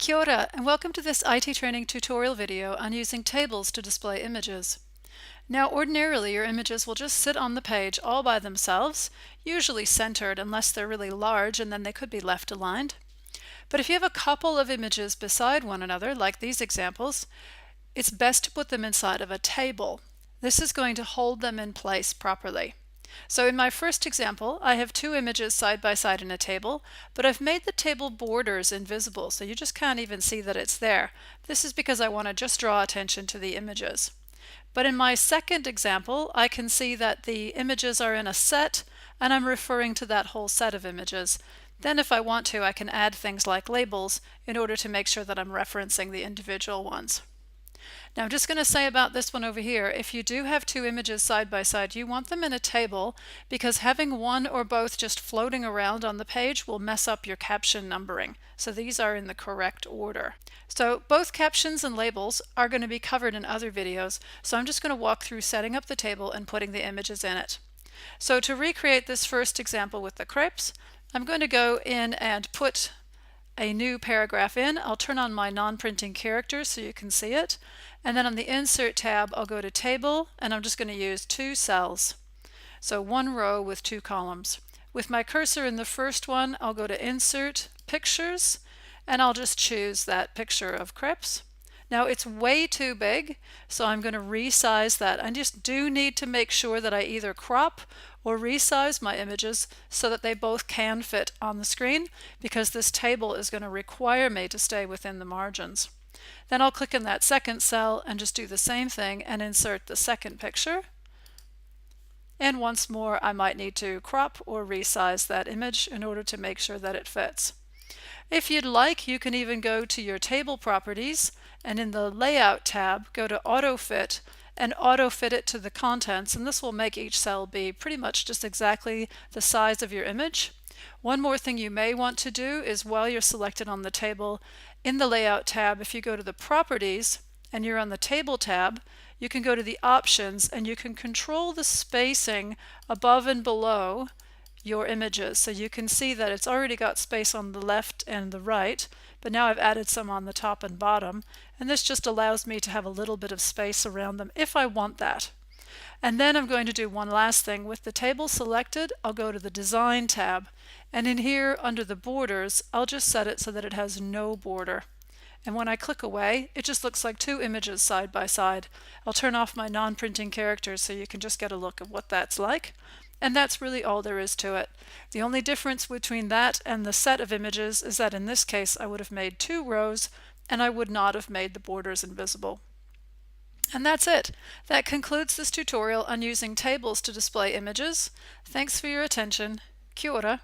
Kia ora, and welcome to this IT training tutorial video on using tables to display images. Now, ordinarily your images will just sit on the page all by themselves, usually centered unless they're really large, and then they could be left aligned. But if you have a couple of images beside one another, like these examples, it's best to put them inside of a table. This is going to hold them in place properly. So in my first example, I have two images side by side in a table, but I've made the table borders invisible, so you just can't even see that it's there. This is because I want to just draw attention to the images. But in my second example, I can see that the images are in a set, and I'm referring to that whole set of images. Then if I want to, I can add things like labels in order to make sure that I'm referencing the individual ones. Now I'm just going to say about this one over here, if you do have two images side by side, you want them in a table because having one or both just floating around on the page will mess up your caption numbering. So these are in the correct order. So both captions and labels are going to be covered in other videos, so I'm just going to walk through setting up the table and putting the images in it. So to recreate this first example with the crepes, I'm going to go in and put a new paragraph in. I'll turn on my non-printing characters so you can see it. And then on the Insert tab, I'll go to Table, and I'm just going to use two cells. So one row with two columns. With my cursor in the first one, I'll go to Insert, Pictures, and I'll just choose that picture of crepes. Now it's way too big, so I'm going to resize that. I just do need to make sure that I either crop or resize my images so that they both can fit on the screen, because this table is going to require me to stay within the margins. Then I'll click in that second cell and just do the same thing and insert the second picture. And once more, I might need to crop or resize that image in order to make sure that it fits. If you'd like, you can even go to your table properties and in the Layout tab, go to Auto Fit and auto fit it to the contents, and this will make each cell be pretty much just exactly the size of your image. One more thing you may want to do is while you're selected on the table, in the Layout tab, if you go to the Properties and you're on the Table tab, you can go to the Options and you can control the spacing above and below your images. So you can see that it's already got space on the left and the right, but now I've added some on the top and bottom, and this just allows me to have a little bit of space around them if I want that. And then I'm going to do one last thing. With the table selected, I'll go to the Design tab, and in here under the borders, I'll just set it so that it has no border. And when I click away, it just looks like two images side by side. I'll turn off my non-printing characters so you can just get a look of what that's like. And that's really all there is to it. The only difference between that and the set of images is that in this case I would have made two rows and I would not have made the borders invisible. And that's it. That concludes this tutorial on using tables to display images. Thanks for your attention. Kia ora.